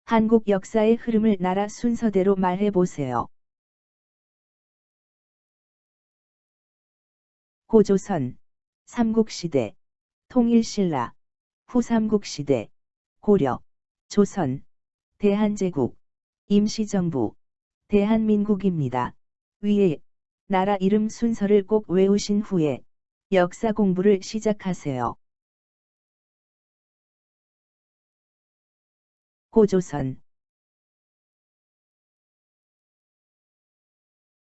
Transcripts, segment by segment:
한국 역사의 흐름을 나라 순서대로 말해보세요. 고조선, 삼국시대, 통일신라, 후삼국시대, 고려, 조선, 대한제국, 임시정부, 대한민국입니다. 위에 나라 이름 순서를 꼭 외우신 후에 역사 공부를 시작하세요. 고조선.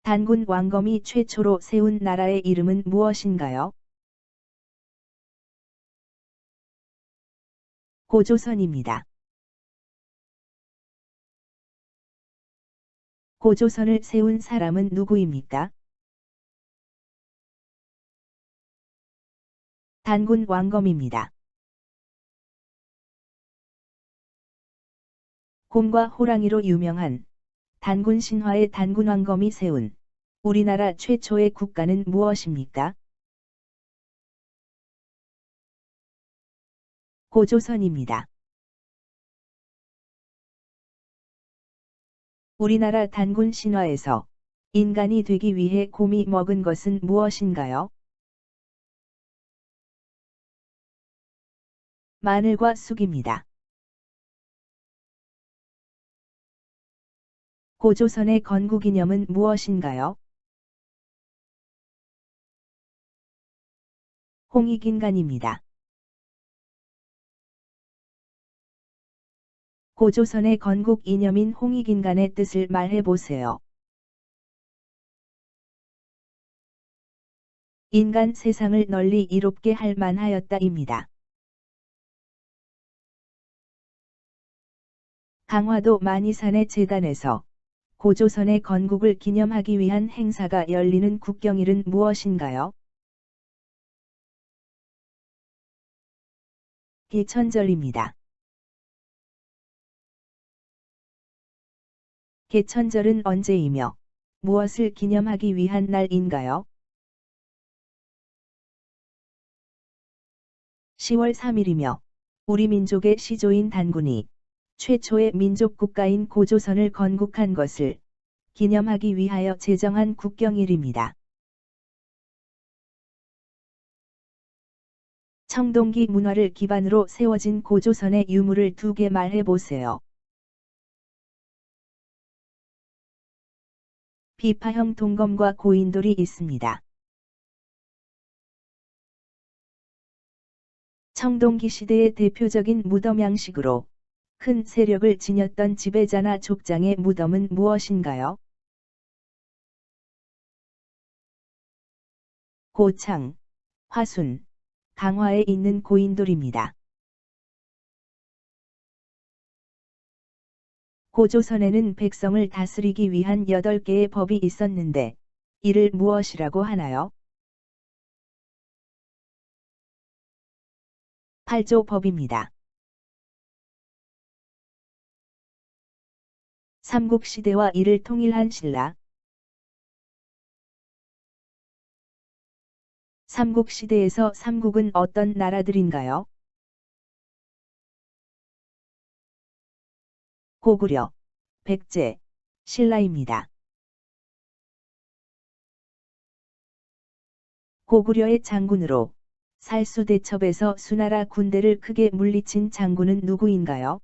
단군 왕검이 최초로 세운 나라의 이름은 무엇인가요? 고조선입니다. 고조선을 세운 사람은 누구입니까? 단군 왕검입니다. 곰과 호랑이로 유명한 단군 신화의 단군 왕검이 세운 우리나라 최초의 국가는 무엇입니까? 고조선입니다. 우리나라 단군 신화에서 인간이 되기 위해 곰이 먹은 것은 무엇인가요? 마늘과 쑥입니다. 고조선의 건국이념은 무엇인가요? 홍익인간입니다. 고조선의 건국 이념인 홍익인간의 뜻을 말해보세요. 인간 세상을 널리 이롭게 할 만하였다입니다. 강화도 만이산의 제단에서 고조선의 건국을 기념하기 위한 행사가 열리는 국경일은 무엇인가요? 개천절입니다. 개천절은 언제이며 무엇을 기념하기 위한 날인가요? 10월 3일이며 우리 민족의 시조인 단군이 최초의 민족 국가인 고조선을 건국한 것을 기념하기 위하여 제정한 국경일입니다. 청동기 문화를 기반으로 세워진 고조선의 유물을 2개 말해보세요. 비파형 동검과 고인돌이 있습니다. 청동기 시대의 대표적인 무덤 양식으로 큰 세력을 지녔던 지배자나 족장의 무덤은 무엇인가요? 고창, 화순, 강화에 있는 고인돌입니다. 고조선에는 백성을 다스리기 위한 8개의 법이 있었는데 이를 무엇이라고 하나요? 8조법입니다. 삼국시대와 이를 통일한 신라. 삼국시대에서 삼국은 어떤 나라들인가요? 고구려, 백제, 신라입니다. 고구려의 장군으로 살수대첩에서 수나라 군대를 크게 물리친 장군은 누구인가요?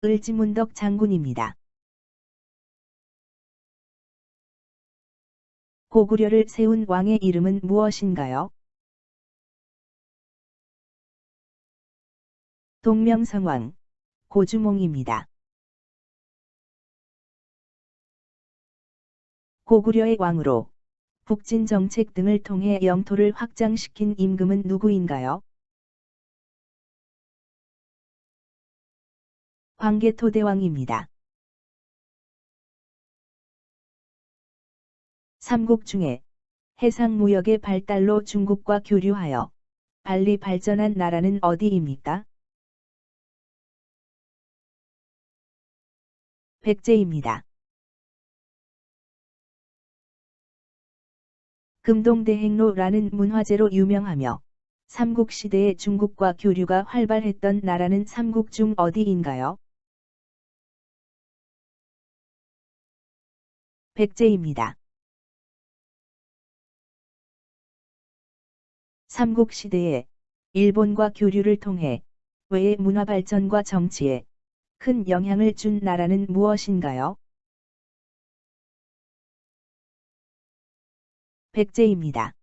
을지문덕 장군입니다. 고구려를 세운 왕의 이름은 무엇인가요? 동명성왕, 고주몽입니다. 고구려의 왕으로 북진 정책 등을 통해 영토를 확장시킨 임금은 누구인가요? 광개토대왕입니다. 삼국 중에 해상무역의 발달로 중국과 교류하여 빨리 발전한 나라는 어디입니까? 백제입니다. 금동대행로라는 문화재로 유명하며 삼국시대에 중국과 교류가 활발했던 나라는 삼국 중 어디인가요? 백제입니다. 삼국시대에 일본과 교류를 통해 외의 문화 발전과 정치에 큰 영향을 준 나라는 무엇인가요? 백제입니다.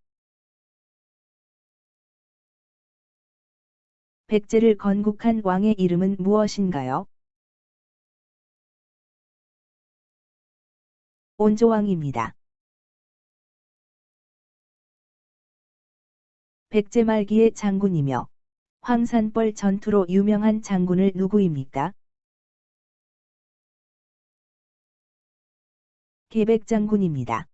백제를 건국한 왕의 이름은 무엇인가요? 온조왕입니다. 백제 말기의 장군이며 황산벌 전투로 유명한 장군을 누구입니까? 계백장군입니다.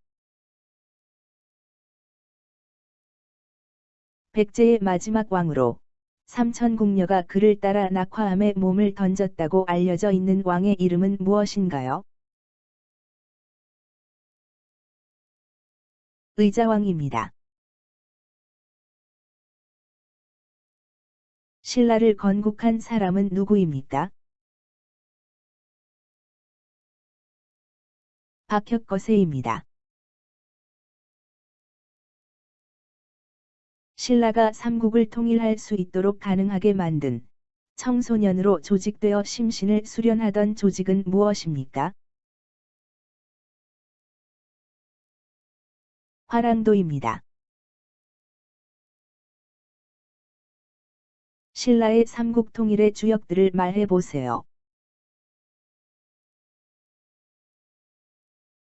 백제의 마지막 왕으로 삼천궁녀가 그를 따라 낙화암에 몸을 던졌다고 알려져 있는 왕의 이름은 무엇인가요? 의자왕입니다. 신라를 건국한 사람은 누구입니까? 박혁거세입니다. 신라가 삼국을 통일할 수 있도록 가능하게 만든 청소년으로 조직되어 심신을 수련하던 조직은 무엇입니까? 화랑도입니다. 신라의 삼국 통일의 주역들을 말해보세요.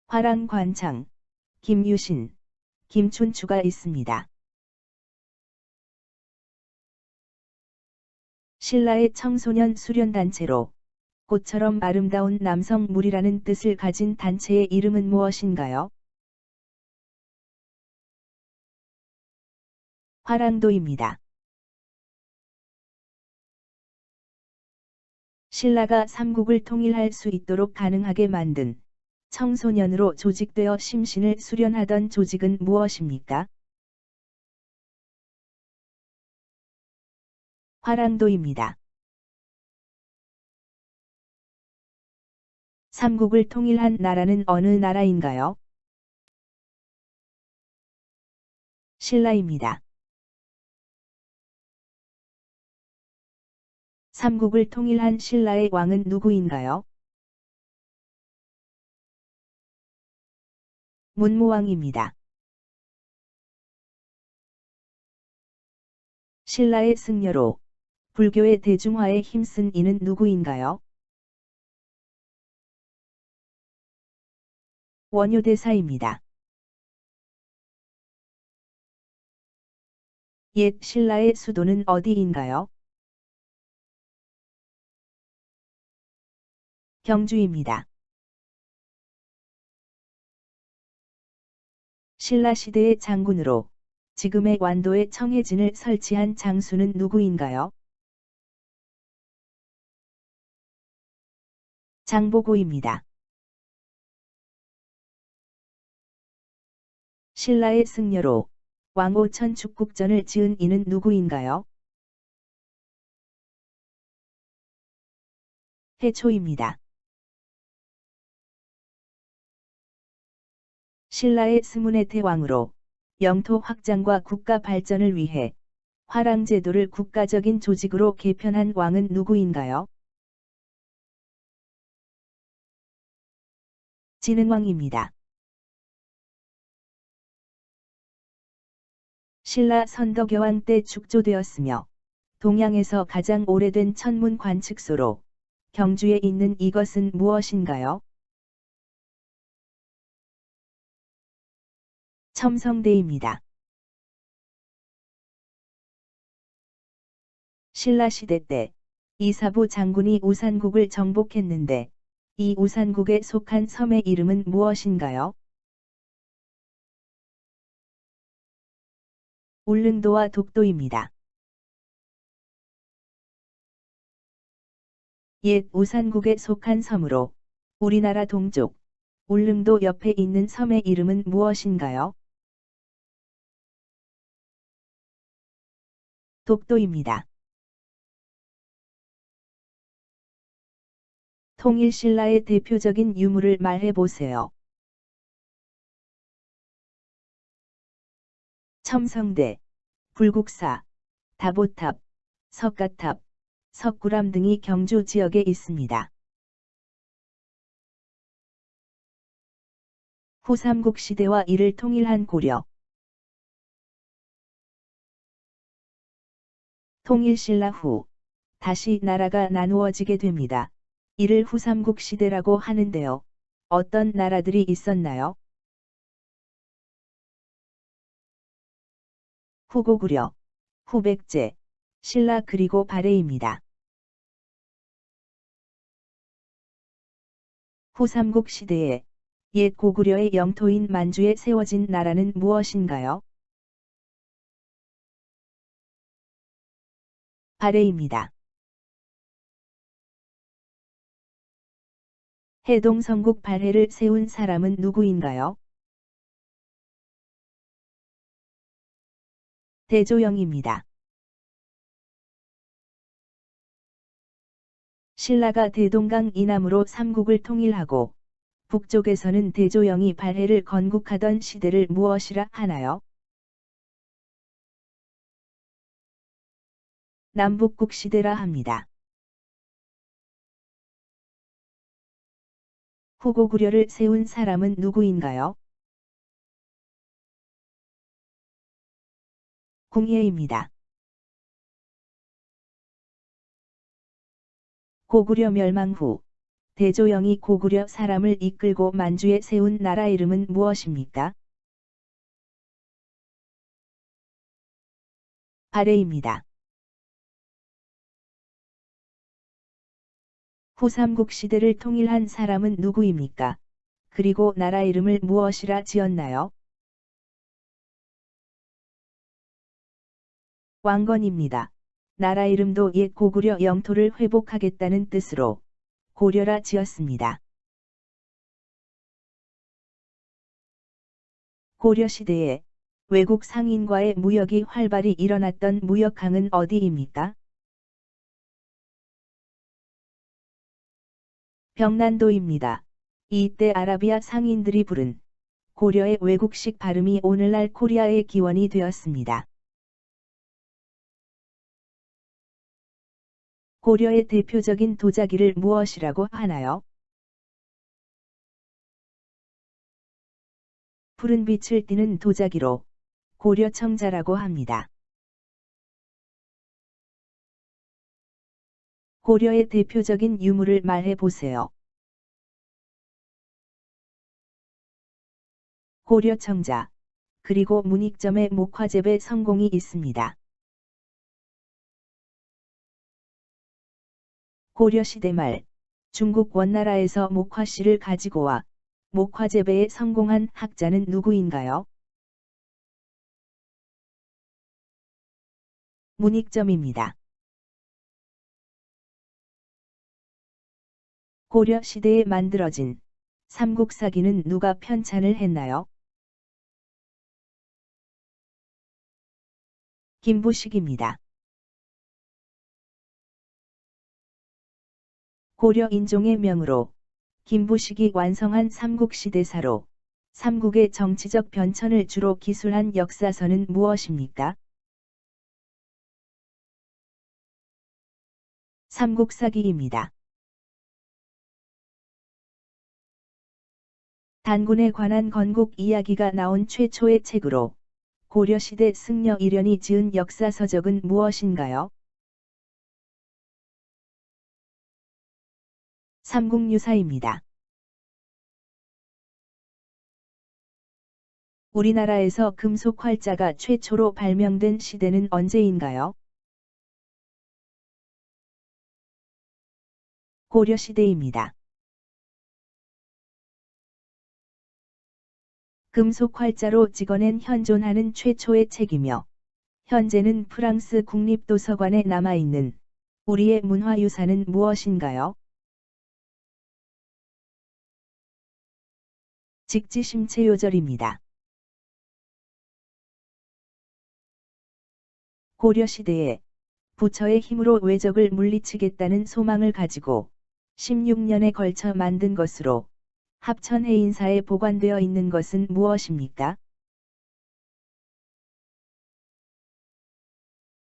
화랑관창, 김유신, 김춘추가 있습니다. 신라의 청소년 수련단체로 꽃처럼 아름다운 남성 무리라는 뜻을 가진 단체의 이름은 무엇인가요? 화랑도입니다. 신라가 삼국을 통일할 수 있도록 가능하게 만든 청소년으로 조직되어 심신을 수련하던 조직은 무엇입니까? 화랑도입니다. 삼국을 통일한 나라는 어느 나라인가요? 신라입니다. 삼국을 통일한 신라의 왕은 누구인가요? 문무왕입니다. 신라의 승려로 불교의 대중화에 힘쓴 이는 누구인가요? 원효대사입니다. 옛 신라의 수도는 어디인가요? 경주입니다. 신라시대의 장군으로 지금의 완도에 청해진을 설치한 장수는 누구인가요? 장보고입니다. 신라의 승려로 왕오천 축국전을 지은 이는 누구인가요? 해초입니다. 신라의 스문의 대왕으로 영토 확장과 국가 발전을 위해 화랑제도를 국가적인 조직으로 개편한 왕은 누구인가요? 진흥왕입니다. 신라 선덕여왕 때 축조되었으며 동양에서 가장 오래된 천문 관측소로 경주에 있는 이것은 무엇인가요? 첨성대입니다. 신라시대 때 이사부 장군이 우산국을 정복했는데 이 우산국에 속한 섬의 이름은 무엇인가요? 울릉도와 독도입니다. 옛 우산국에 속한 섬으로 우리나라 동쪽 울릉도 옆에 있는 섬의 이름은 무엇인가요? 독도입니다. 통일신라의 대표적인 유물을 말해보세요. 첨성대, 불국사, 다보탑, 석가탑, 석굴암 등이 경주 지역에 있습니다. 후삼국 시대와 이를 통일한 고려. 통일신라 후, 다시 나라가 나누어지게 됩니다. 이를 후삼국 시대라고 하는데요. 어떤 나라들이 있었나요? 후고구려, 후백제, 신라 그리고 발해입니다. 후삼국 시대에 옛 고구려의 영토인 만주에 세워진 나라는 무엇인가요? 발해입니다. 해동성국 발해를 세운 사람은 누구인가요? 대조영입니다. 신라가 대동강 이남으로 삼국을 통일하고 북쪽에서는 대조영이 발해를 건국하던 시대를 무엇이라 하나요? 남북국 시대라 합니다. 후고구려를 세운 사람은 누구인가요? 궁예입니다. 고구려 멸망 후 대조영이 고구려 사람을 이끌고 만주에 세운 나라 이름은 무엇입니까? 발해입니다. 후삼국 시대를 통일한 사람은 누구입니까? 그리고 나라 이름을 무엇이라 지었나요? 왕건입니다. 나라 이름도 옛 고구려 영토를 회복하겠다는 뜻으로 고려라 지었습니다. 고려시대에 외국 상인과의 무역이 활발히 일어났던 무역항은 어디입니까? 병난도입니다. 이때 아라비아 상인들이 부른 고려의 외국식 발음이 오늘날 코리아의 기원이 되었습니다. 고려의 대표적인 도자기를 무엇이라고 하나요? 푸른 빛을 띠는 도자기로 고려청자라고 합니다. 고려의 대표적인 유물을 말해보세요. 고려청자, 그리고 문익점의 목화재배 성공이 있습니다. 고려시대 말, 중국 원나라에서 목화씨를 가지고 와 목화재배에 성공한 학자는 누구인가요? 문익점입니다. 고려 시대에 만들어진 삼국사기는 누가 편찬을 했나요? 김부식입니다. 고려 인종의 명으로 김부식이 완성한 삼국시대사로 삼국의 정치적 변천을 주로 기술한 역사서는 무엇입니까? 삼국사기입니다. 단군에 관한 건국 이야기가 나온 최초의 책으로 고려시대 승려 이련이 지은 역사서적은 무엇인가요? 삼국유사입니다. 우리나라에서 금속 활자가 최초로 발명된 시대는 언제인가요? 고려시대입니다. 금속 활자로 찍어낸 현존하는 최초의 책이며 현재는 프랑스 국립도서관에 남아있는 우리의 문화유산은 무엇인가요? 직지심 체 요절입니다. 고려시대에 부처의 힘으로 외적을 물리치겠다는 소망을 가지고 16년에 걸쳐 만든 것으로 합천해인사에 보관되어 있는 것은 무엇입니까?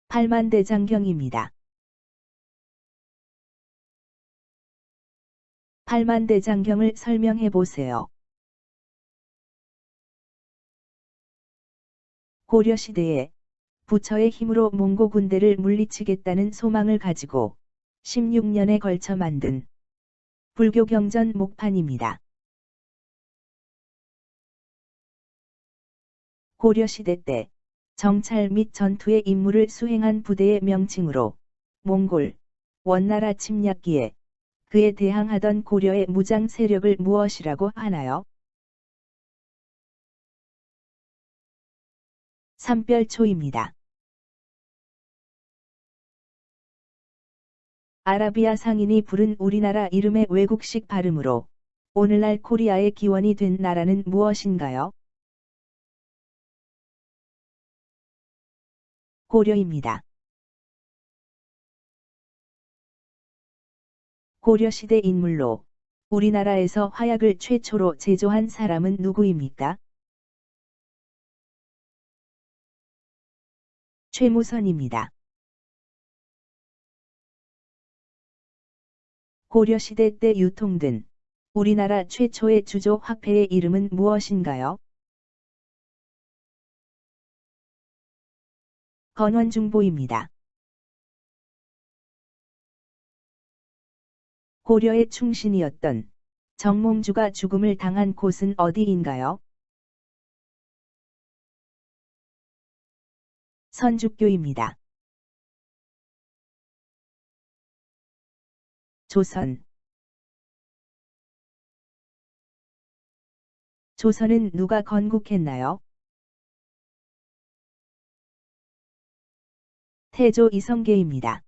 팔만대장경입니다. 팔만대장경을 설명해 보세요. 고려시대에 부처의 힘으로 몽고 군대를 물리치겠다는 소망을 가지고 16년에 걸쳐 만든 불교 경전 목판입니다. 고려시대 때 정찰 및 전투의 임무를 수행한 부대의 명칭으로 몽골, 원나라 침략기에 그에 대항하던 고려의 무장 세력을 무엇이라고 하나요? 삼별초입니다. 아라비아 상인이 부른 우리나라 이름의 외국식 발음으로 오늘날 코리아의 기원이 된 나라는 무엇인가요? 고려입니다. 고려시대 인물로 우리나라에서 화약을 최초로 제조한 사람은 누구입니까? 최무선입니다. 고려시대 때 유통된 우리나라 최초의 주조 화폐의 이름은 무엇인가요? 건원중보입니다. 고려의 충신이었던 정몽주가 죽음을 당한 곳은 어디인가요? 선주교입니다. 조선. 조선은 누가 건국했나요? 태조 이성계입니다.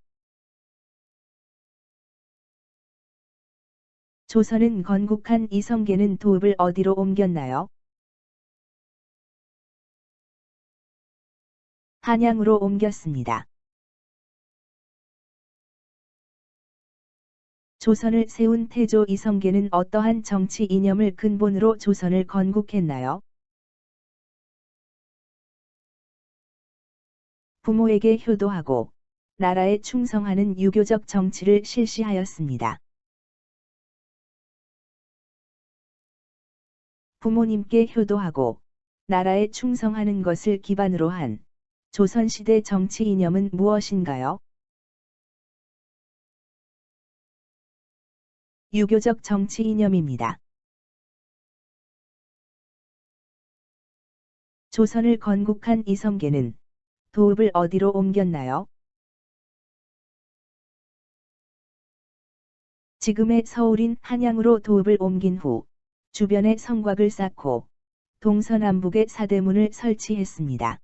조선은 건국한 이성계는 도읍을 어디로 옮겼나요? 한양으로 옮겼습니다. 조선을 세운 태조 이성계는 어떠한 정치 이념을 근본으로 조선을 건국했나요? 부모에게 효도하고 나라에 충성하는 유교적 정치를 실시하였습니다. 부모님께 효도하고 나라에 충성하는 것을 기반으로 한 조선시대 정치 이념은 무엇인가요? 유교적 정치 이념입니다. 조선을 건국한 이성계는 도읍을 어디로 옮겼나요? 지금의 서울인 한양으로 도읍을 옮긴 후 주변에 성곽을 쌓고 동서남북에 사대문을 설치했습니다.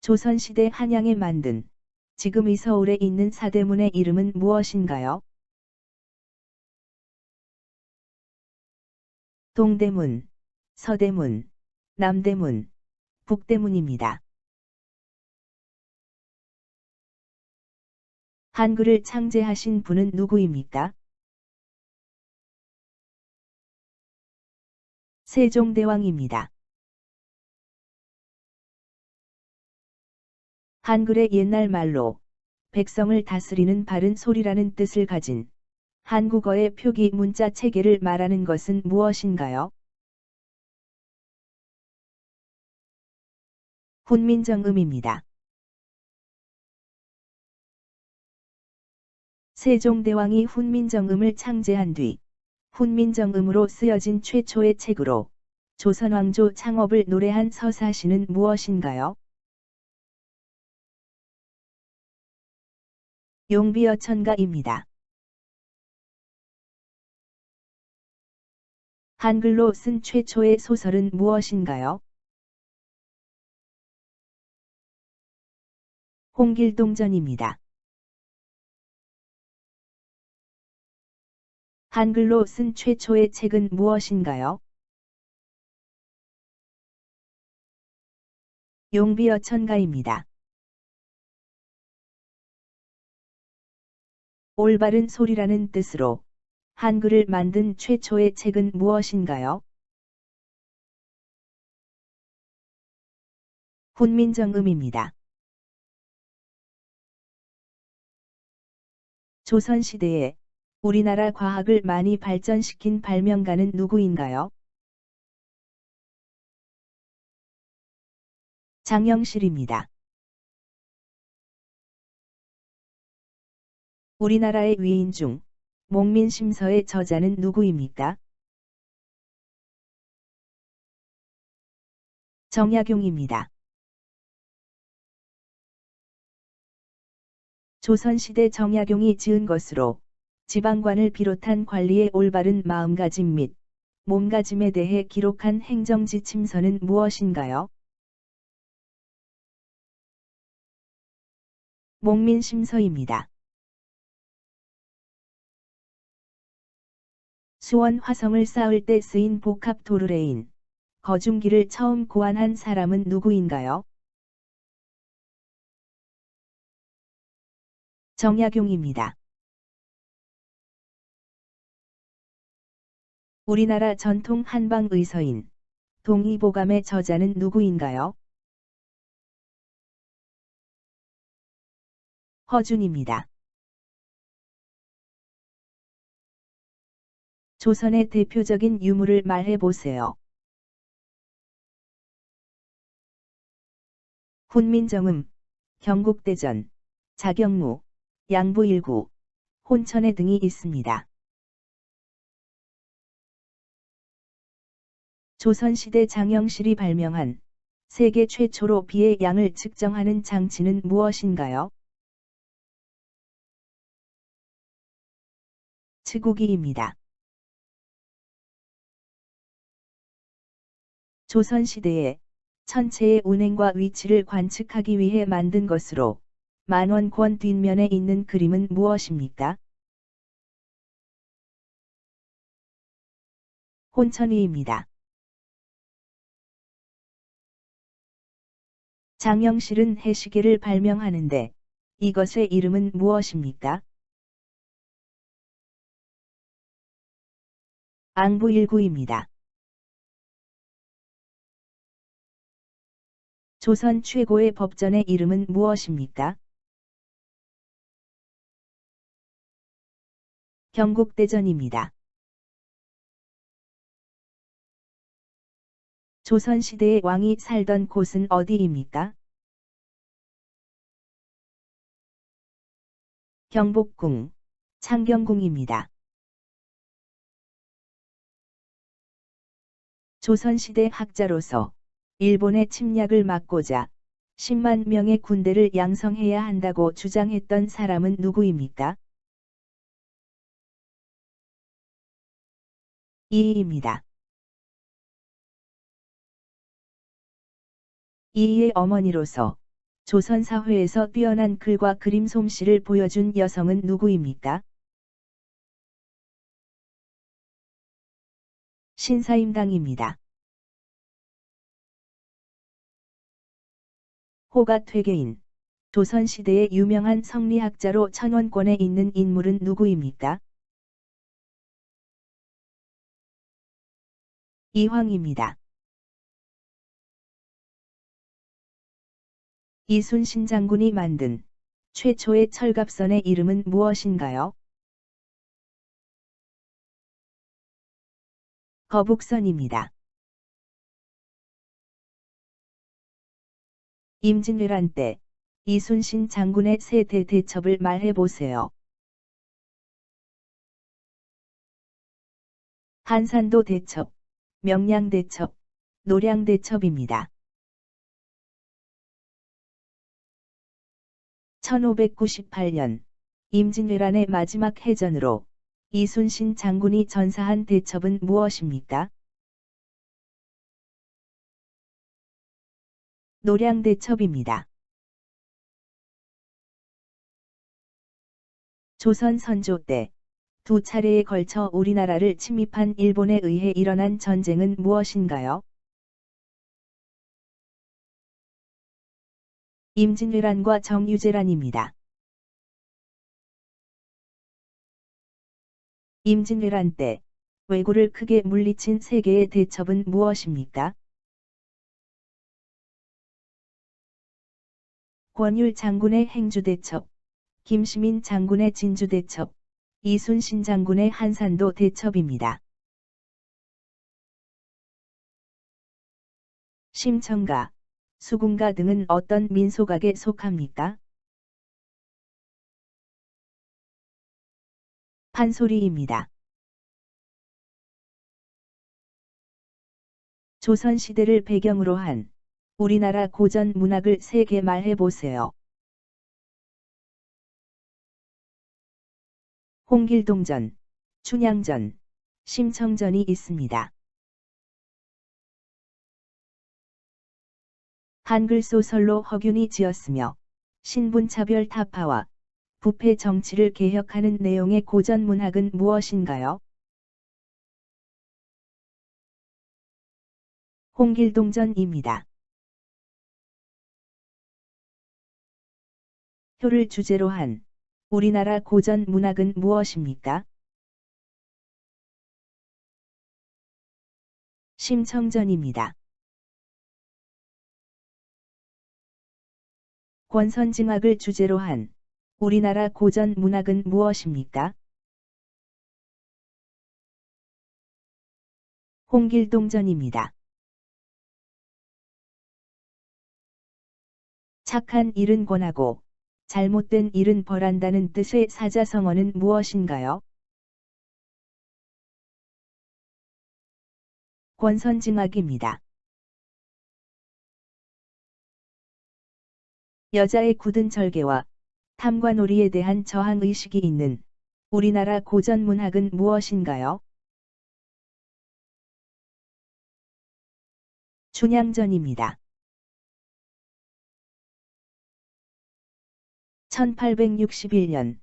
조선시대 한양에 만든 지금의 서울에 있는 사대문의 이름은 무엇인가요? 동대문, 서대문, 남대문, 북대문입니다. 한글을 창제하신 분은 누구입니까? 세종대왕입니다. 한글의 옛날 말로 백성을 다스리는 바른 소리라는 뜻을 가진 한국어의 표기 문자 체계를 말하는 것은 무엇인가요? 훈민정음입니다. 세종대왕이 훈민정음을 창제한 뒤 훈민정음으로 쓰여진 최초의 책으로 조선왕조 창업을 노래한 서사시는 무엇인가요? 용비어천가입니다. 한글로 쓴 최초의 소설은 무엇인가요? 홍길동전입니다. 한글로 쓴 최초의 책은 무엇인가요? 용비어천가입니다. 올바른 소리라는 뜻으로 한글을 만든 최초의 책은 무엇인가요? 훈민정음입니다. 조선시대에 우리나라 과학을 많이 발전시킨 발명가는 누구인가요? 장영실입니다. 우리나라의 위인 중 목민심서의 저자는 누구입니까? 정약용입니다. 조선시대 정약용이 지은 것으로 지방관을 비롯한 관리의 올바른 마음가짐 및 몸가짐에 대해 기록한 행정지침서는 무엇인가요? 목민심서입니다. 수원 화성을 쌓을 때 쓰인 복합 도르래인 거중기를 처음 고안한 사람은 누구인가요? 정약용입니다. 우리나라 전통 한방 의서인 동의보감의 저자는 누구인가요? 허준입니다. 조선의 대표적인 유물을 말해보세요. 훈민정음, 경국대전, 자경무, 양부일구, 혼천의 등이 있습니다. 조선시대 장영실이 발명한 세계 최초로 비의 양을 측정하는 장치는 무엇인가요? 치국이입니다. 조선시대에 천체의 운행과 위치를 관측하기 위해 만든 것으로 만원권 뒷면에 있는 그림은 무엇입니까? 혼천위입니다. 장영실은 해시계를 발명하는데 이것의 이름은 무엇입니까? 앙부일구입니다. 조선 최고의 법전의 이름은 무엇입니까? 경국대전입니다. 조선시대의 왕이 살던 곳은 어디입니까? 경복궁, 창경궁입니다. 조선시대 학자로서 일본의 침략을 막고자 10만 명의 군대를 양성해야 한다고 주장했던 사람은 누구입니까? 이이입니다. 이이의 어머니로서 조선 사회에서 뛰어난 글과 그림 솜씨를 보여준 여성은 누구입니까? 신사임당입니다. 호가퇴계인, 조선시대의 유명한 성리학자로 천원권에 있는 인물은 누구입니까? 이황입니다. 이순신 장군이 만든 최초의 철갑선의 이름은 무엇인가요? 거북선입니다. 임진왜란 때 이순신 장군의 세 대 대첩을 말해보세요. 한산도 대첩, 명량 대첩, 노량 대첩입니다. 1598년 임진왜란의 마지막 해전으로 이순신 장군이 전사한 대첩은 무엇입니까? 노량 대첩입니다. 조선 선조 때 두 차례에 걸쳐 우리나라를 침입한 일본에 의해 일어난 전쟁은 무엇인가요? 임진왜란과 정유재란입니다. 임진왜란 때 왜구를 크게 물리친 세계의 대첩은 무엇입니까? 권율 장군의 행주대첩, 김시민 장군의 진주대첩, 이순신 장군의 한산도 대첩입니다. 심청가, 수궁가 등은 어떤 민속악에 속합니까? 판소리입니다. 조선시대를 배경으로 한 우리나라 고전 문학을 3개 말해보세요. 홍길동전, 춘향전, 심청전이 있습니다. 한글 소설로 허균이 지었으며 신분차별 타파와 부패 정치를 개혁하는 내용의 고전 문학은 무엇인가요? 홍길동전입니다. 효를 주제로 한 우리나라 고전 문학은 무엇입니까? 심청전입니다. 권선징악을 주제로 한 우리나라 고전 문학은 무엇입니까? 홍길동전입니다. 착한 일은 권하고 잘못된 일은 벌한다는 뜻의 사자성어는 무엇인가요? 권선징악입니다. 여자의 굳은 절개와 탐관오리에 대한 저항의식이 있는 우리나라 고전 문학은 무엇인가요? 춘향전입니다. 1861년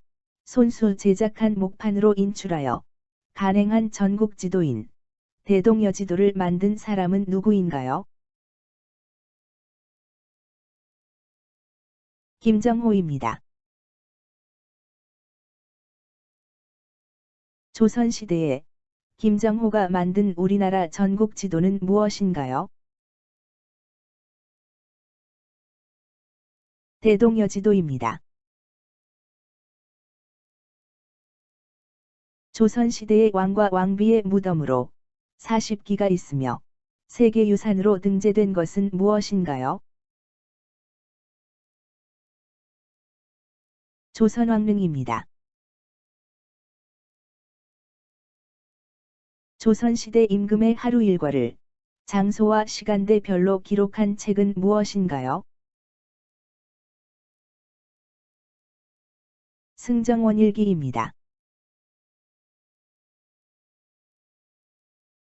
손수 제작한 목판으로 인출하여 간행한 전국 지도인 대동여지도를 만든 사람은 누구인가요? 김정호입니다. 조선시대에 김정호가 만든 우리나라 전국 지도는 무엇인가요? 대동여지도입니다. 조선시대의 왕과 왕비의 무덤으로 40기가 있으며 세계유산으로 등재된 것은 무엇인가요? 조선왕릉입니다. 조선시대 임금의 하루 일과를 장소와 시간대별로 기록한 책은 무엇인가요? 승정원일기입니다.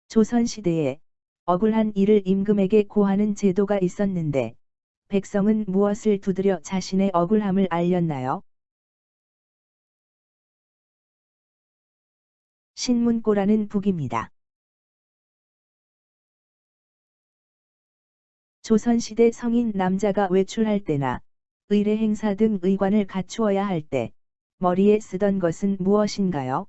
조선시대에 억울한 일을 임금에게 고하는 제도가 있었는데 백성은 무엇을 두드려 자신의 억울함을 알렸나요? 신문고라는 북입니다. 조선시대 성인 남자가 외출할 때나 의례 행사 등 의관을 갖추어야 할 때 머리에 쓰던 것은 무엇인가요?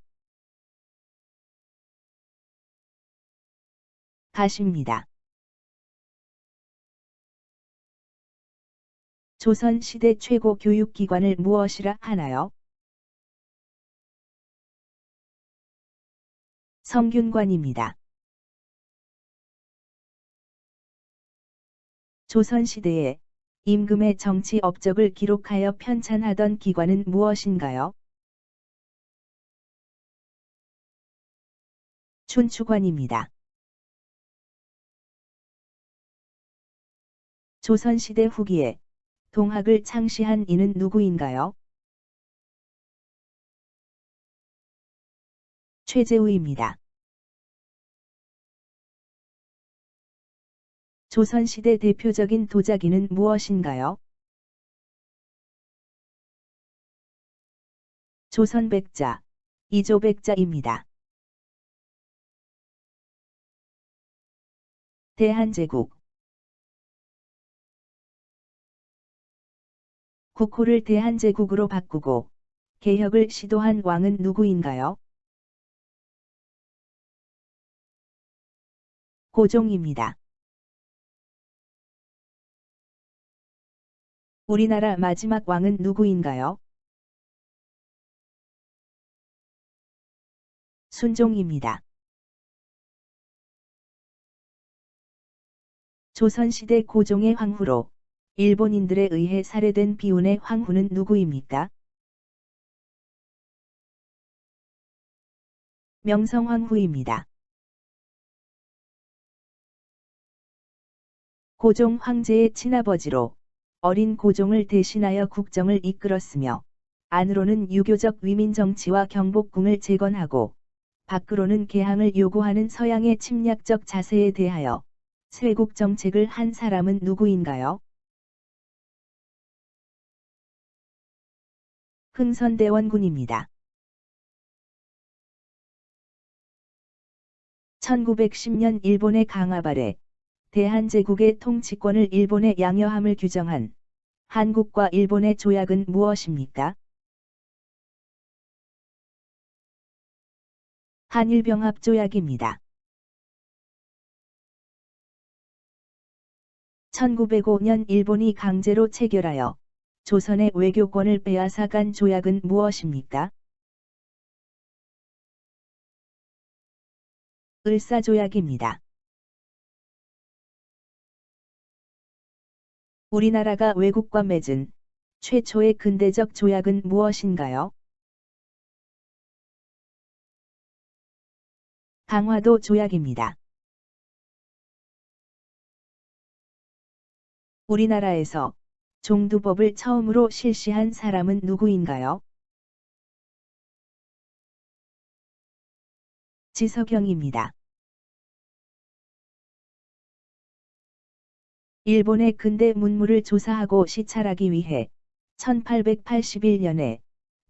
가시입니다. 조선시대 최고 교육기관을 무엇이라 하나요? 성균관입니다. 조선시대에 임금의 정치 업적을 기록하여 편찬하던 기관은 무엇인가요? 춘추관입니다. 조선시대 후기에 동학을 창시한 이는 누구인가요? 최재우입니다. 조선시대 대표적인 도자기는 무엇인가요? 조선백자, 이조백자입니다. 대한제국 국호를 대한제국으로 바꾸고 개혁을 시도한 왕은 누구인가요? 고종입니다. 우리나라 마지막 왕은 누구인가요? 순종입니다. 조선시대 고종의 황후로 일본인들에 의해 살해된 비운의 황후는 누구입니까? 명성황후입니다. 고종 황제의 친아버지로 어린 고종을 대신하여 국정을 이끌었으며 안으로는 유교적 위민 정치와 경복궁을 재건하고 밖으로는 개항을 요구하는 서양의 침략적 자세에 대하여 쇄국 정책을 한 사람은 누구인가요? 흥선대원군입니다. 1910년 일본의 강압 아래 대한제국의 통치권을 일본에 양여함을 규정한 한국과 일본의 조약은 무엇입니까? 한일병합조약입니다. 1905년 일본이 강제로 체결하여 조선의 외교권을 빼앗아간 조약은 무엇입니까? 을사조약입니다. 우리나라가 외국과 맺은 최초의 근대적 조약은 무엇인가요? 강화도 조약입니다. 우리나라에서 종두법을 처음으로 실시한 사람은 누구인가요? 지석영입니다. 일본의 근대 문물을 조사하고 시찰하기 위해 1881년에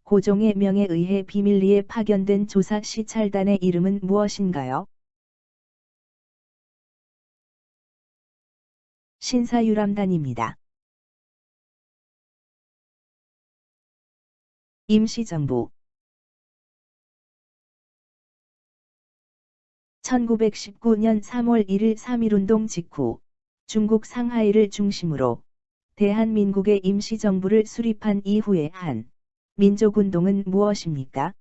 고종의 명에 의해 비밀리에 파견된 조사 시찰단의 이름은 무엇인가요? 신사유람단입니다. 임시정부 1919년 3월 1일 3.1운동 직후 중국 상하이를 중심으로 대한민국의 임시정부를 수립한 이후의 한 민족운동은 무엇입니까?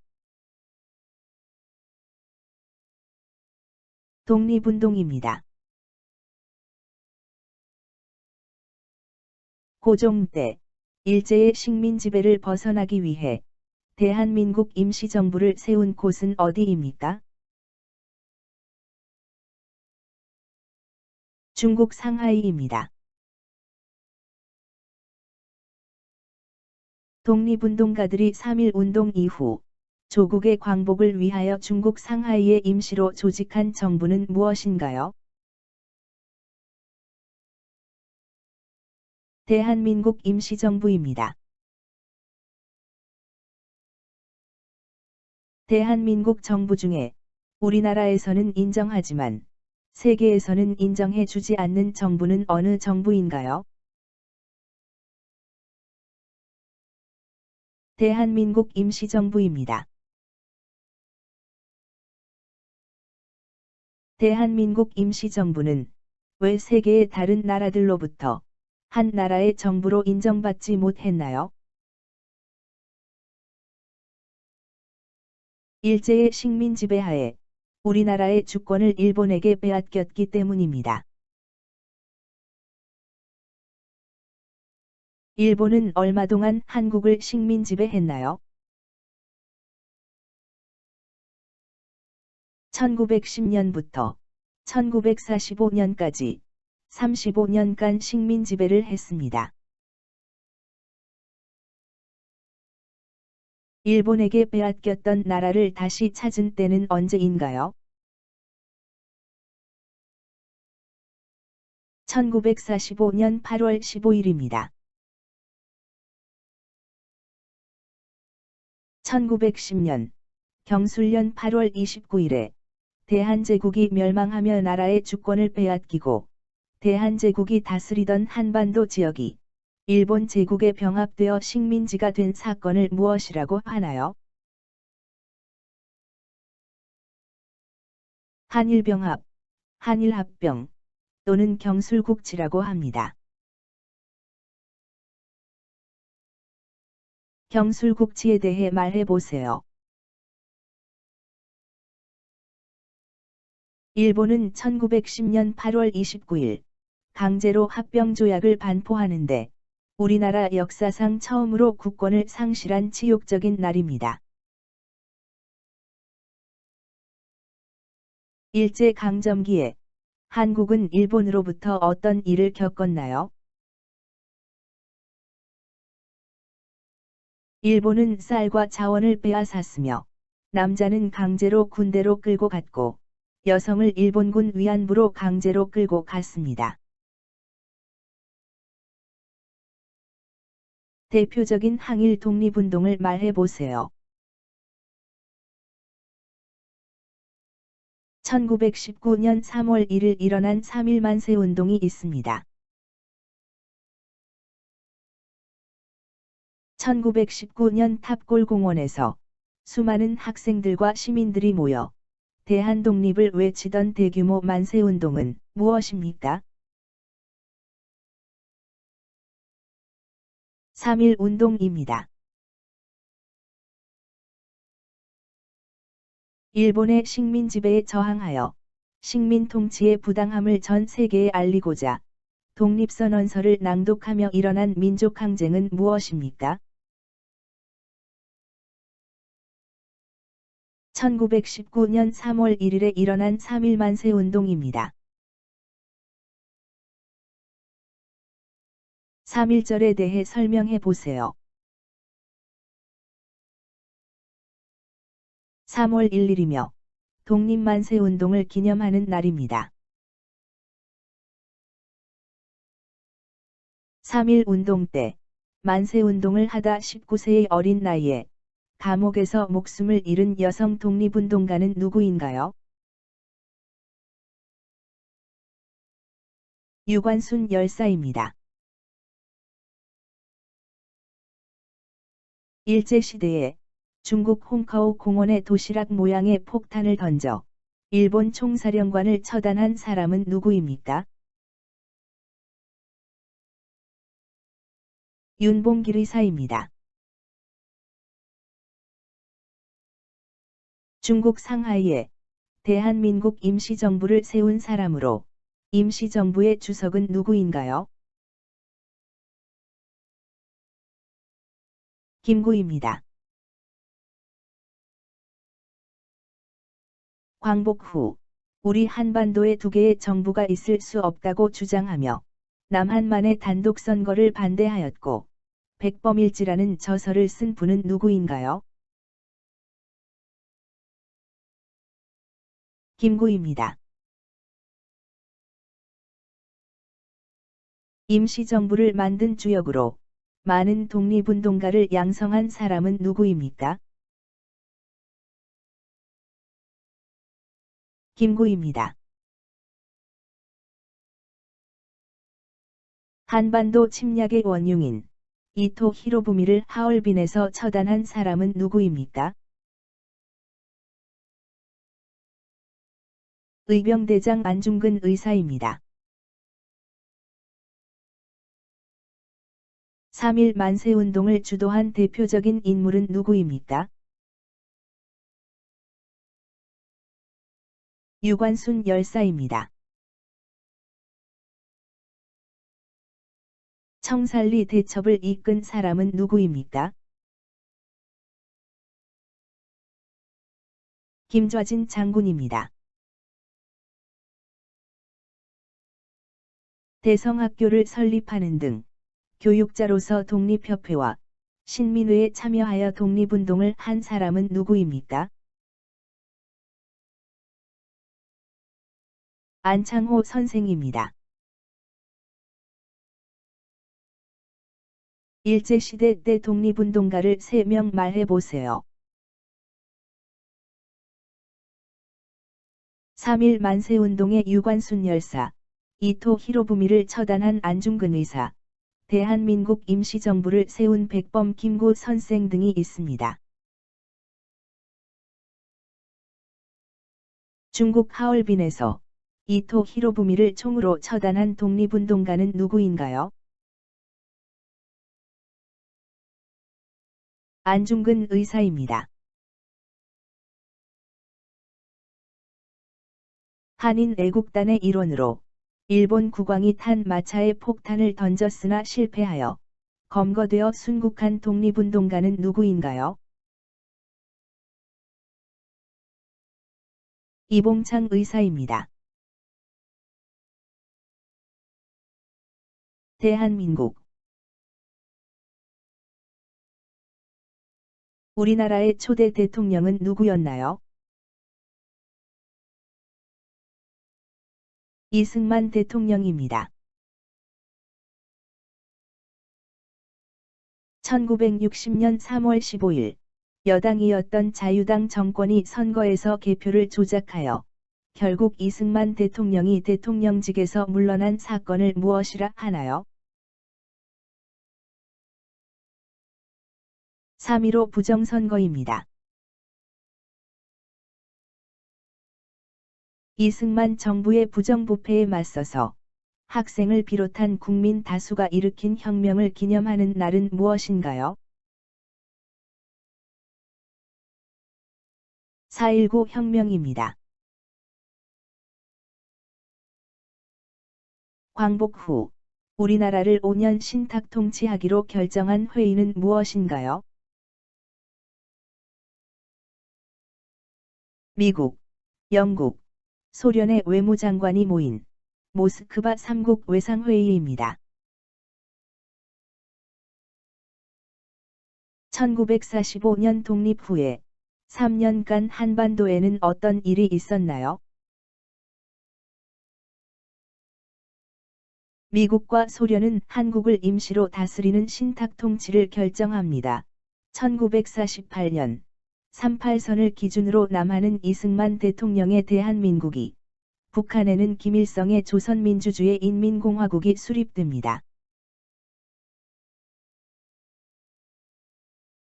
독립운동입니다. 고종 때 일제의 식민 지배를 벗어나기 위해 대한민국 임시정부를 세운 곳은 어디입니까? 중국 상하이입니다. 독립운동가들이 3.1운동 이후 조국의 광복을 위하여 중국 상하이에 임시로 조직한 정부는 무엇인가요? 대한민국 임시정부입니다. 대한민국 정부 중에 우리나라에서는 인정하지만 세계에서는 인정해 주지 않는 정부는 어느 정부인가요? 대한민국 임시정부입니다. 대한민국 임시정부는 왜 세계의 다른 나라들로부터 한 나라의 정부로 인정받지 못했나요? 일제의 식민 지배하에 우리나라의 주권을 일본에게 빼앗겼기 때문입니다. 일본은 얼마 동안 한국을 식민 지배했나요? 1910년부터 1945년까지 35년간 식민 지배를 했습니다. 일본에게 빼앗겼던 나라를 다시 찾은 때는 언제인가요? 1945년 8월 15일입니다. 1910년 경술년 8월 29일에 대한제국이 멸망하며 나라의 주권을 빼앗기고 대한제국이 다스리던 한반도 지역이 일본 제국에 병합되어 식민지가 된 사건을 무엇이라고 하나요? 한일병합, 한일합병 또는 경술국치라고 합니다. 경술국치에 대해 말해보세요. 일본은 1910년 8월 29일 강제로 합병조약을 반포하는데 우리나라 역사상 처음으로 국권을 상실한 치욕적인 날입니다. 일제강점기에 한국은 일본으로부터 어떤 일을 겪었나요? 일본은 쌀과 자원을 빼앗았으며 남자는 강제로 군대로 끌고 갔고 여성을 일본군 위안부로 강제로 끌고 갔습니다. 대표적인 항일 독립운동을 말해보세요. 1919년 3월 1일 일어난 3.1 만세운동이 있습니다. 1919년 탑골공원에서 수많은 학생들과 시민들이 모여 대한독립을 외치던 대규모 만세운동은 무엇입니까? 3.1 운동입니다. 일본의 식민 지배에 저항하여 식민 통치의 부당함을 전 세계에 알리고자 독립선언서를 낭독하며 일어난 민족항쟁은 무엇입니까? 1919년 3월 1일에 일어난 3.1 만세운동입니다. 3.1절에 대해 설명해 보세요. 3월 1일이며 독립만세운동을 기념하는 날입니다. 3.1 운동 때 만세운동을 하다 19세의 어린 나이에 감옥에서 목숨을 잃은 여성 독립운동가는 누구인가요? 유관순 열사입니다. 일제시대에 중국 홍커우 공원에 도시락 모양의 폭탄을 던져 일본 총사령관을 처단한 사람은 누구입니까? 윤봉길 의사입니다. 중국 상하이에 대한민국 임시정부를 세운 사람으로 임시정부의 주석은 누구인가요? 김구입니다. 광복 후 우리 한반도에 두 개의 정부가 있을 수 없다고 주장하며 남한만의 단독 선거를 반대하였고 백범일지라는 저서를 쓴 분은 누구인가요? 김구입니다. 임시정부를 만든 주역으로 많은 독립운동가를 양성한 사람은 누구입니까? 김구입니다. 한반도 침략의 원흉인 이토 히로부미를 하얼빈에서 처단한 사람은 누구입니까? 의병대장 안중근 의사입니다. 3.1 만세운동을 주도한 대표적인 인물은 누구입니까? 유관순 열사입니다. 청산리 대첩을 이끈 사람은 누구입니까? 김좌진 장군입니다. 대성학교를 설립하는 등 교육자로서 독립협회와 신민회에 참여하여 독립운동을 한 사람은 누구입니까? 안창호 선생입니다. 일제시대 때 독립운동가를 3명 말해보세요. 3.1 만세운동의 유관순 열사, 이토 히로부미를 처단한 안중근 의사, 대한민국 임시정부를 세운 백범 김구 선생 등이 있습니다. 중국 하얼빈에서 이토 히로부미를 총으로 처단한 독립운동가는 누구인가요? 안중근 의사입니다. 한인 애국단의 일원으로 일본 국왕이 탄 마차에 폭탄을 던졌으나 실패하여 검거되어 순국한 독립운동가는 누구인가요? 이봉창 의사입니다. 대한민국 우리나라의 초대 대통령은 누구였나요? 이승만 대통령입니다. 1960년 3월 15일 여당이었던 자유당 정권이 선거에서 개표를 조작하여 결국 이승만 대통령이 대통령직에서 물러난 사건을 무엇이라 하나요? 3.15 부정선거입니다. 이승만 정부의 부정부패에 맞서서 학생을 비롯한 국민 다수가 일으킨 혁명을 기념하는 날은 무엇인가요? 4.19 혁명입니다. 광복 후 우리나라를 5년 신탁 통치하기로 결정한 회의는 무엇인가요? 미국, 영국, 소련의 외무장관이 모인 모스크바 3국 외상회의입니다. 1945년 독립 후에 3년간 한반도에는 어떤 일이 있었나요? 미국과 소련은 한국을 임시로 다스리는 신탁 통치를 결정합니다. 1948년 38선을 기준으로 남한은 이승만 대통령의 대한민국이, 북한에는 김일성의 조선민주주의 인민공화국이 수립됩니다.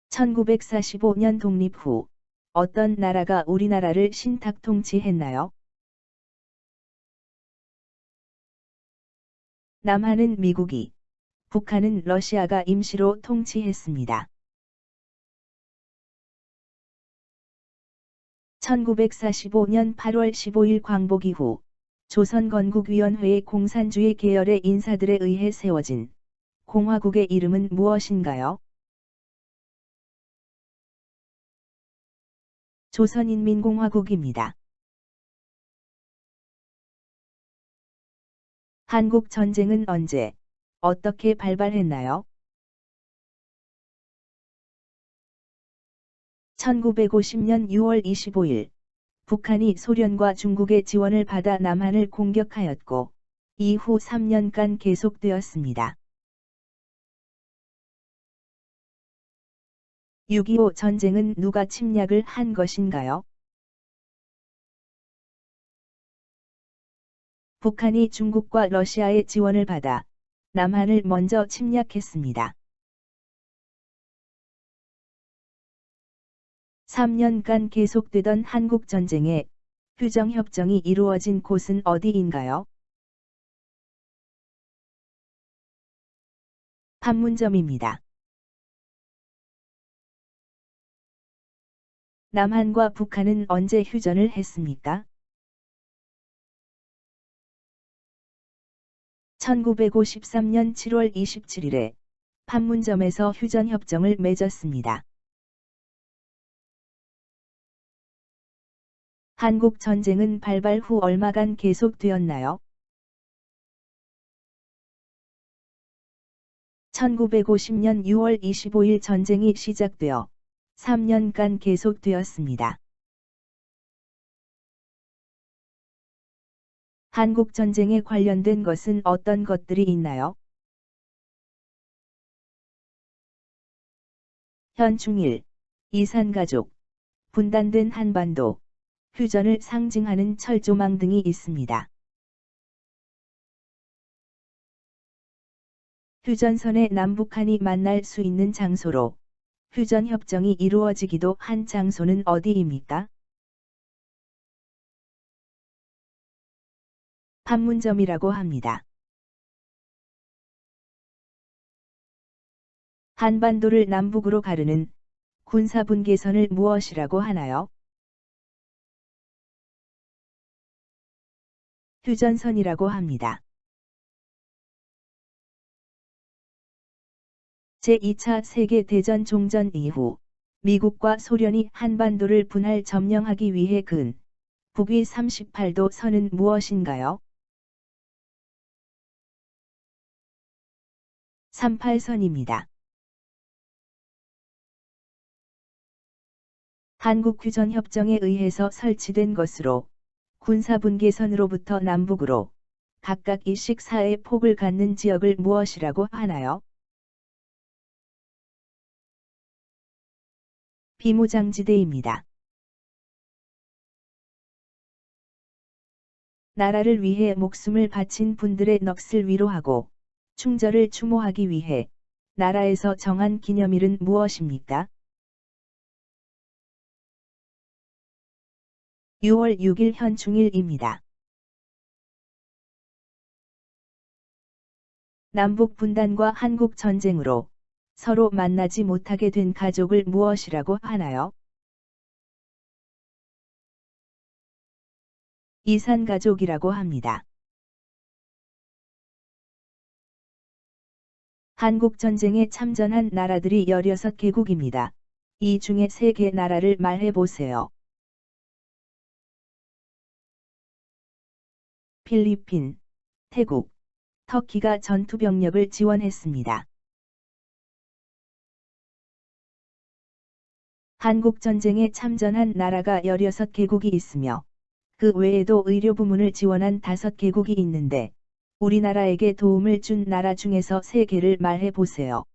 1945년 독립 후 어떤 나라가 우리나라를 신탁 통치했나요? 남한은 미국이, 북한은 러시아가 임시로 통치했습니다. 1945년 8월 15일 광복 이후 조선건국위원회의 공산주의 계열의 인사들에 의해 세워진 공화국의 이름은 무엇인가요? 조선인민공화국입니다. 한국 전쟁은 언제, 어떻게 발발했나요? 1950년 6월 25일, 북한이 소련과 중국의 지원을 받아 남한을 공격하였고, 이후 3년간 계속되었습니다. 6.25 전쟁은 누가 침략을 한 것인가요? 북한이 중국과 러시아의 지원을 받아 남한을 먼저 침략했습니다. 3년간 계속되던 한국전쟁에 휴정협정이 이루어진 곳은 어디인가요? 판문점입니다. 남한과 북한은 언제 휴전을 했습니까? 1953년 7월 27일에 판문점에서 휴전협정을 맺었습니다. 한국 전쟁은 발발 후 얼마간 계속되었나요? 1950년 6월 25일 전쟁이 시작되어 3년간 계속되었습니다. 한국 전쟁에 관련된 것은 어떤 것들이 있나요? 현충일, 이산가족, 분단된 한반도, 휴전을 상징하는 철조망 등이 있습니다. 휴전선의 남북한이 만날 수 있는 장소로 휴전협정이 이루어지기도 한 장소는 어디입니까? 판문점이라고 합니다. 한반도를 남북으로 가르는 군사분계선을 무엇이라고 하나요? 휴전선이라고 합니다. 제2차 세계대전 종전 이후 미국과 소련이 한반도를 분할 점령하기 위해 북위 38도 선은 무엇인가요? 38선입니다. 한국휴전협정에 의해서 설치된 것으로 군사분계선으로부터 남북으로 각각 1씩4의 폭을 갖는 지역을 무엇이라고 하나요? 비무장지대입니다. 나라를 위해 목숨을 바친 분들의 넋을 위로하고 충절을 추모하기 위해 나라에서 정한 기념일은 무엇입니까? 6월 6일 현충일입니다. 남북 분단과 한국 전쟁으로 서로 만나지 못하게 된 가족을 무엇이라고 하나요? 이산가족이라고 합니다. 한국전쟁에 참전한 나라들이 16개국입니다. 이 중에 3개 나라를 말해보세요. 필리핀, 태국, 터키가 전투병력을 지원했습니다. 한국전쟁에 참전한 나라가 16개국이 있으며 그 외에도 의료 부문을 지원한 5개국이 있는데 우리나라에게 도움을 준 나라 중에서 3개를 말해보세요.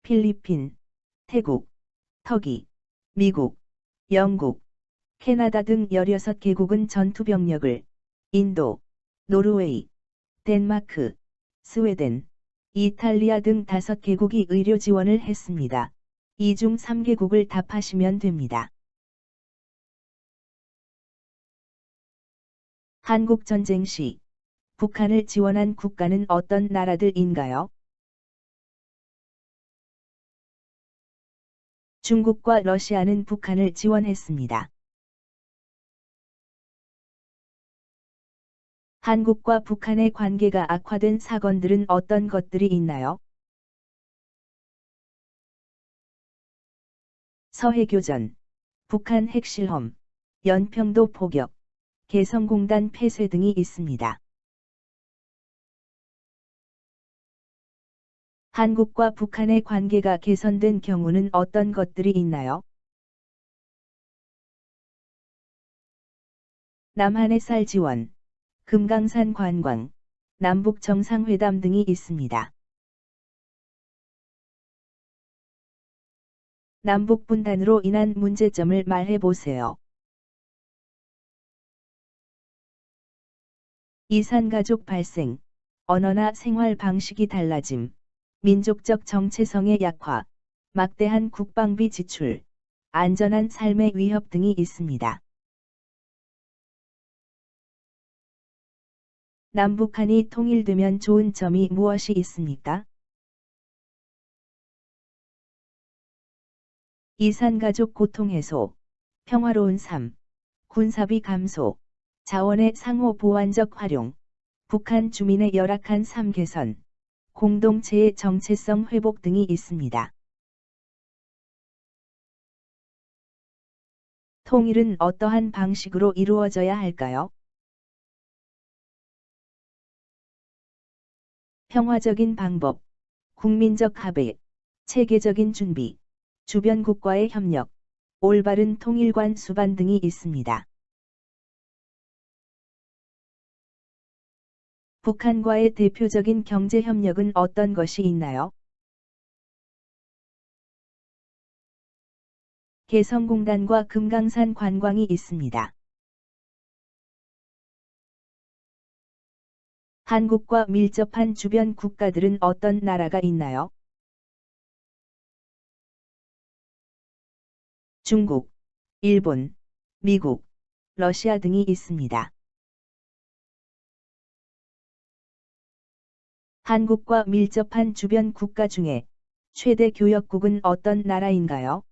필리핀, 태국, 터키, 미국, 영국, 캐나다 등 16개국은 전투병력을 인도, 노르웨이, 덴마크, 스웨덴, 이탈리아 등 5개국이 의료 지원을 했습니다. 이 중 3개국을 답하시면 됩니다. 한국전쟁 시 북한을 지원한 국가는 어떤 나라들인가요? 중국과 러시아는 북한을 지원했습니다. 한국과 북한의 관계가 악화된 사건들은 어떤 것들이 있나요? 서해교전, 북한 핵실험, 연평도 포격, 개성공단 폐쇄 등이 있습니다. 한국과 북한의 관계가 개선된 경우는 어떤 것들이 있나요? 남한의 쌀 지원, 금강산 관광, 남북 정상회담 등이 있습니다. 남북 분단으로 인한 문제점을 말해보세요. 이산가족 발생, 언어나 생활 방식이 달라짐, 민족적 정체성의 약화, 막대한 국방비 지출, 안전한 삶의 위협 등이 있습니다. 남북한이 통일되면 좋은 점이 무엇이 있습니까? 이산가족 고통 해소, 평화로운 삶, 군사비 감소, 자원의 상호 보완적 활용, 북한 주민의 열악한 삶 개선, 공동체의 정체성 회복 등이 있습니다. 통일은 어떠한 방식으로 이루어져야 할까요? 평화적인 방법, 국민적 합의, 체계적인 준비, 주변국과의 협력, 올바른 통일관 수반 등이 있습니다. 북한과의 대표적인 경제협력은 어떤 것이 있나요? 개성공단과 금강산 관광이 있습니다. 한국과 밀접한 주변 국가들은 어떤 나라가 있나요? 중국, 일본, 미국, 러시아 등이 있습니다. 한국과 밀접한 주변 국가 중에 최대 교역국은 어떤 나라인가요?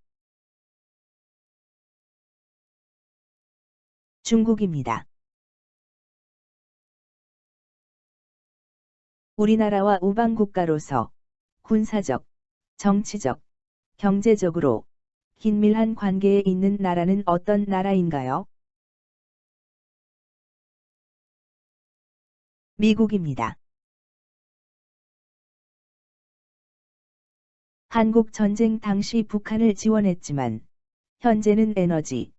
중국입니다. 우리나라와 우방국가로서 군사적, 정치적, 경제적으로 긴밀한 관계에 있는 나라는 어떤 나라인가요? 미국입니다. 한국 전쟁 당시 북한을 지원했지만 현재는 에너지,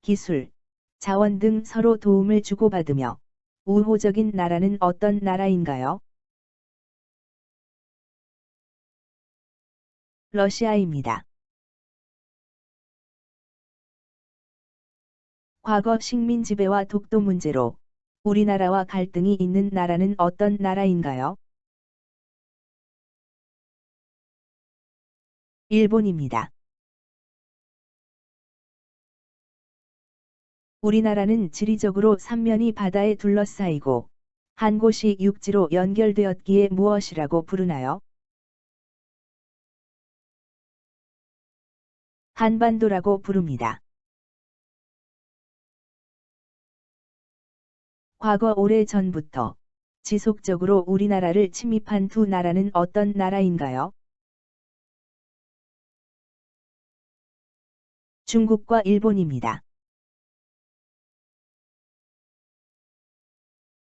기술, 자원 등 서로 도움을 주고받으며 우호적인 나라는 어떤 나라인가요? 러시아입니다. 과거 식민 지배와 독도 문제로 우리나라와 갈등이 있는 나라는 어떤 나라인가요? 일본입니다. 우리나라는 지리적으로 삼면이 바다에 둘러싸이고 한 곳이 육지로 연결되었기에 무엇이라고 부르나요? 한반도라고 부릅니다. 과거 오래전부터 지속적으로 우리나라를 침입한 두 나라는 어떤 나라인가요? 중국과 일본입니다.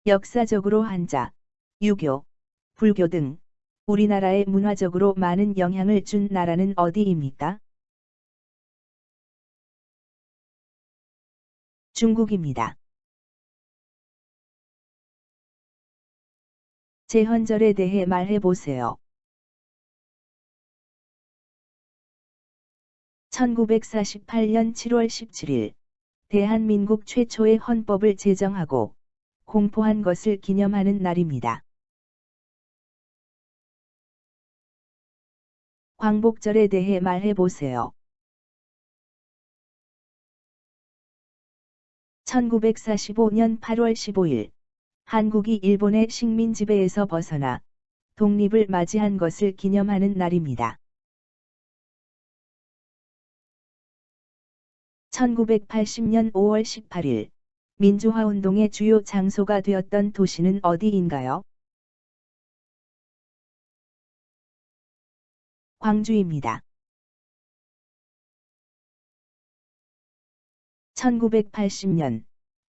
역사적으로 한자, 유교, 불교 등 우리나라에 문화적으로 많은 영향을 준 나라는 어디입니까? 중국입니다. 제헌절에 대해 말해보세요. 1948년 7월 17일, 대한민국 최초의 헌법을 제정하고 공포한 것을 기념하는 날입니다. 광복절에 대해 말해보세요. 1945년 8월 15일, 한국이 일본의 식민 지배에서 벗어나 독립을 맞이한 것을 기념하는 날입니다. 1980년 5월 18일, 민주화운동의 주요 장소가 되었던 도시는 어디인가요? 광주입니다. 1980년,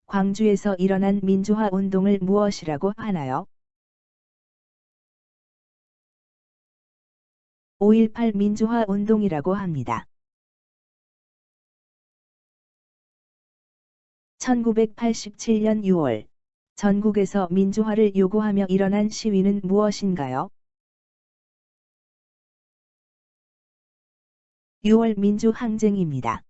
광주에서 일어난 민주화 운동을 무엇이라고 하나요? 5.18 민주화 운동이라고 합니다. 1987년 6월, 전국에서 민주화를 요구하며 일어난 시위는 무엇인가요? 6월 민주항쟁입니다.